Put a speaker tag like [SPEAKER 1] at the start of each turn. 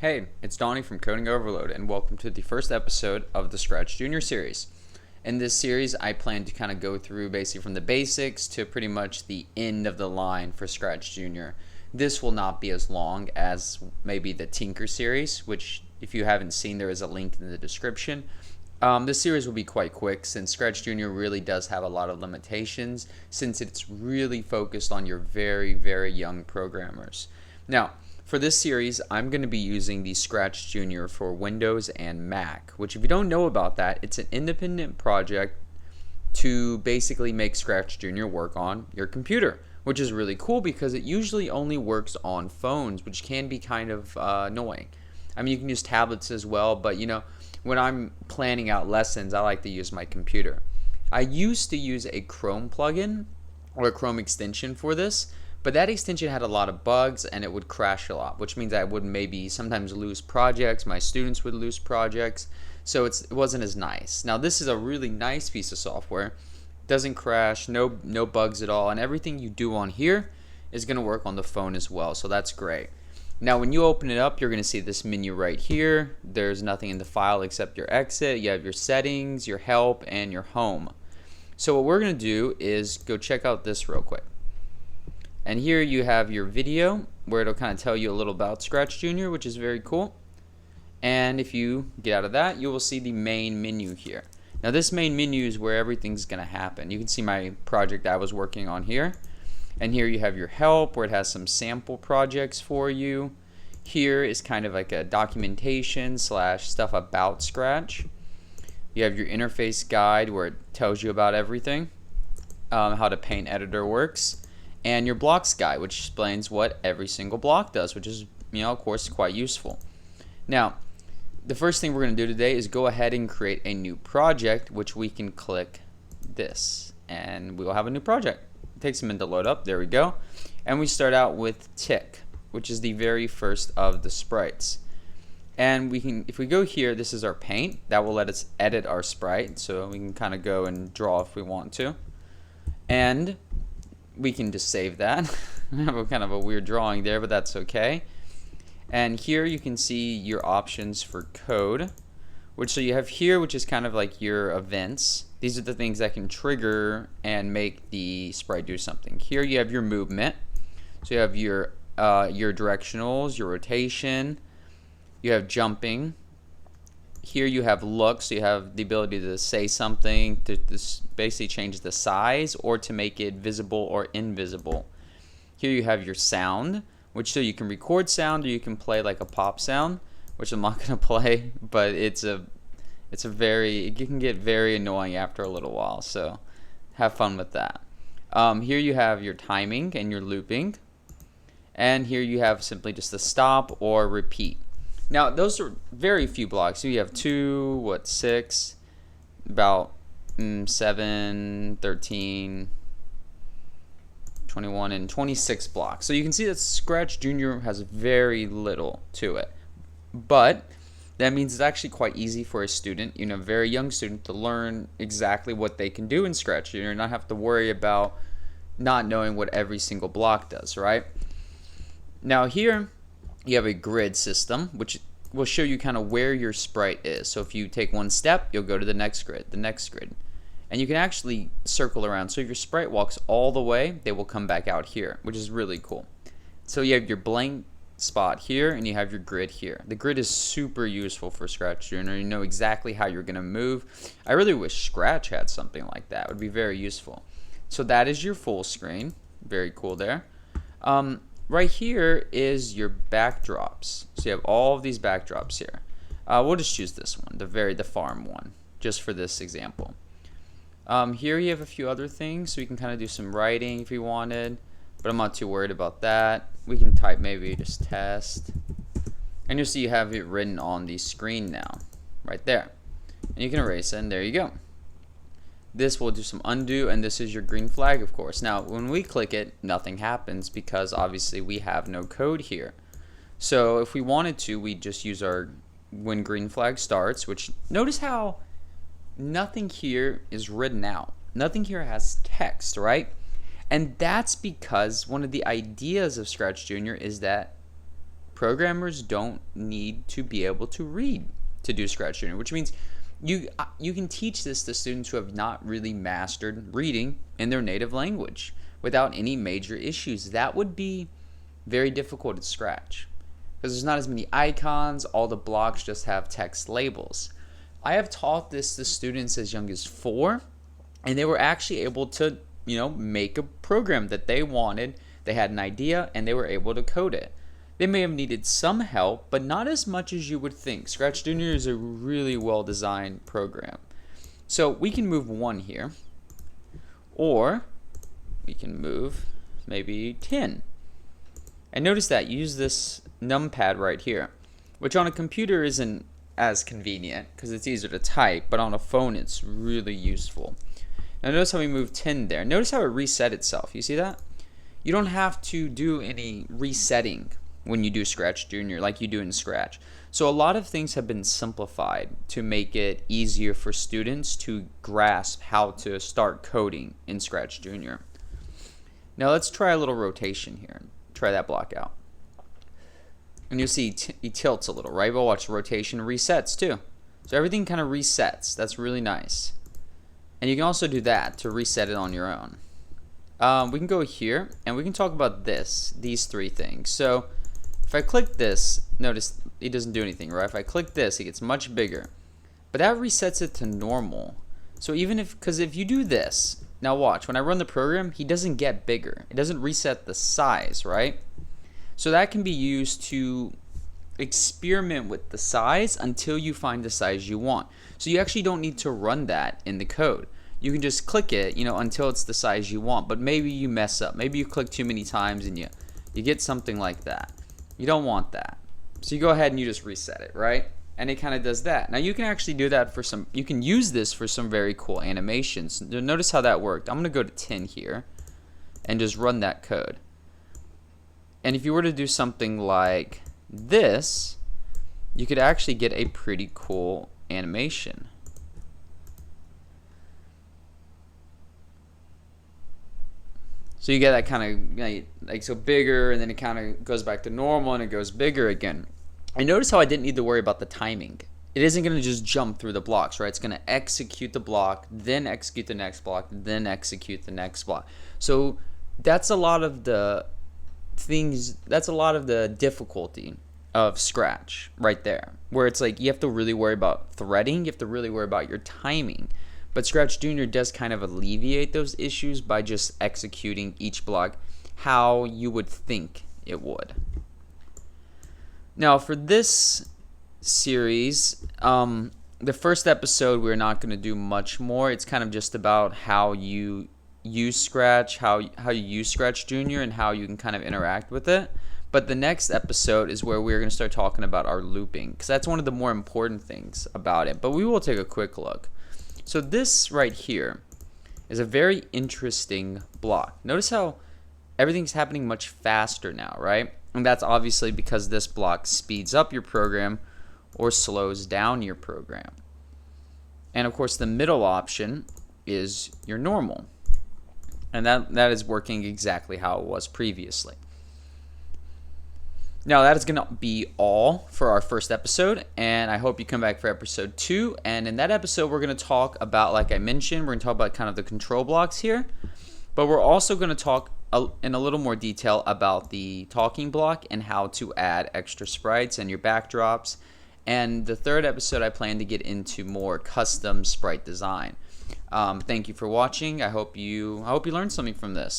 [SPEAKER 1] Hey, it's Donnie from Coding Overload, and welcome to the first episode of the ScratchJr series. In this series, I plan to kind of go through basically from the basics to pretty much the end of the line for ScratchJr. This will not be as long as maybe the Tinker series, which if you haven't seen, there is a link in the description. This series will be quite quick since ScratchJr really does have a lot of limitations since it's really focused on your very, very young programmers. Now, for this series, I'm going to be using the ScratchJr for Windows and Mac, which if you don't know about that, it's an independent project to basically make ScratchJr work on your computer, which is really cool because it usually only works on phones, which can be kind of annoying. I mean, you can use tablets as well, but you know, when I'm planning out lessons, I like to use my computer. I used to use a Chrome plugin or a Chrome extension for this, but that extension had a lot of bugs and it would crash a lot, which means I would maybe sometimes lose projects, my students would lose projects, so it wasn't as nice. Now this is a really nice piece of software, doesn't crash, no bugs at all, and everything you do on here is going to work on the phone as well, so that's great. Now when you open it up, you're going to see this menu right here. There's nothing in the file except your exit. You have your settings, your help, and your home. So what we're going to do is go check out this real quick. And here you have your video where it'll kind of tell you a little about ScratchJr, which is very cool. And if you get out of that, you will see the main menu here. Now this main menu is where everything's going to happen. You can see my project I was working on here. And here you have your help where it has some sample projects for you. Here is kind of like a documentation / stuff about Scratch. You have your interface guide where it tells you about everything, how the paint editor works. And your blocks guide, which explains what every single block does, which is, you know, of course, quite useful. Now, the first thing we're going to do today is go ahead and create a new project, which we can click this, and we will have a new project. It takes a minute to load up. There we go. And we start out with tick, which is the very first of the sprites. And we can, if we go here, this is our paint. That will let us edit our sprite, so we can kind of go and draw if we want to. And we can just save that. I have a kind of a weird drawing there, but that's okay. And here you can see your options for code, which so you have here, which is kind of like your events. These are the things that can trigger and make the sprite do something. Here you have your movement. So you have your directionals, your rotation. You have jumping. Here you have look, so you have the ability to say something, to basically change the size or to make it visible or invisible. Here you have your sound, which so you can record sound or you can play like a pop sound, which I'm not going to play, but it can get very annoying after a little while, so have fun with that. Here you have your timing and your looping, and here you have simply just the stop or repeat. Now, those are very few blocks. So you have 2, 6, about 7, 13, 21, and 26 blocks. So you can see that ScratchJr has very little to it. But that means it's actually quite easy for a student, you know, a very young student, to learn exactly what they can do in ScratchJr and not have to worry about not knowing what every single block does, right? Now here, you have a grid system, which will show you kind of where your sprite is. So if you take one step, you'll go to the next grid, and you can actually circle around. So if your sprite walks all the way, they will come back out here, which is really cool. So you have your blank spot here, and you have your grid here. The grid is super useful for ScratchJr. You know exactly how you're going to move. I really wish Scratch had something like that. It would be very useful. So that is your full screen. Very cool there. Right here is your backdrops. So you have all of these backdrops here. We'll just choose this one, the farm one, just for this example. Here you have a few other things, so you can kind of do some writing if you wanted, but I'm not too worried about that. We can type maybe just test, and you'll see you have it written on the screen now, right there. And you can erase it, and there you go. This will do some undo, and this is your green flag, of course. Now, when we click it, nothing happens because obviously we have no code here. So if we wanted to, we just use our when green flag starts, which notice how nothing here is written out. Nothing here has text, right? And that's because one of the ideas of ScratchJr is that programmers don't need to be able to read to do ScratchJr, which means you can teach this to students who have not really mastered reading in their native language without any major issues. That would be very difficult at Scratch because there's not as many icons. All the blocks just have text labels. I have taught this to students as young as 4, and they were actually able to, make a program that they wanted. They had an idea and they were able to code it. They may have needed some help, but not as much as you would think. ScratchJr is a really well-designed program. So we can move 1 here, or we can move maybe 10. And notice that you use this numpad right here, which on a computer isn't as convenient because it's easier to type, but on a phone it's really useful. Now notice how we move 10 there. Notice how it reset itself. You see that? You don't have to do any resetting when you do ScratchJr like you do in Scratch. So a lot of things have been simplified to make it easier for students to grasp how to start coding in ScratchJr. Now let's try a little rotation here. Try that block out. And you'll see he tilts a little, right? But watch, rotation resets too. So everything kind of resets. That's really nice. And you can also do that to reset it on your own. We can go here and we can talk about these 3 things. So if I click this, notice it doesn't do anything, right? If I click this, it gets much bigger. But that resets it to normal. So because if you do this, now watch, when I run the program, he doesn't get bigger. It doesn't reset the size, right? So that can be used to experiment with the size until you find the size you want. So you actually don't need to run that in the code. You can just click it, until it's the size you want. But maybe you mess up. Maybe you click too many times and you get something like that. You don't want that. So you go ahead and you just reset it, right? And it kind of does that. Now you can actually do that for you can use this for some very cool animations. Notice how that worked. I'm going to go to 10 here and just run that code. And if you were to do something like this, you could actually get a pretty cool animation. So you get that kind of like so bigger, and then it kind of goes back to normal and it goes bigger again. And notice how I didn't need to worry about the timing. It isn't going to just jump through the blocks, right? It's going to execute the block, then execute the next block, then execute the next block. So that's a lot of the difficulty of Scratch right there, where it's like you have to really worry about threading, you have to really worry about your timing. But ScratchJr does kind of alleviate those issues by just executing each block how you would think it would. Now for this series, the first episode we're not going to do much more. It's kind of just about how you use Scratch, how you use ScratchJr, and how you can kind of interact with it. But the next episode is where we're going to start talking about our looping, because that's one of the more important things about it. But we will take a quick look. So this right here is a very interesting block. Notice how everything's happening much faster now, right? And that's obviously because this block speeds up your program or slows down your program. And of course the middle option is your normal. And that is working exactly how it was previously. Now that is going to be all for our first episode, and I hope you come back for episode 2. And in that episode we're going to talk about, like I mentioned, we're going to talk about kind of the control blocks here, but we're also going to talk in a little more detail about the talking block and how to add extra sprites and your backdrops. And the third episode I plan to get into more custom sprite design. Thank you for watching. I hope you learned something from this.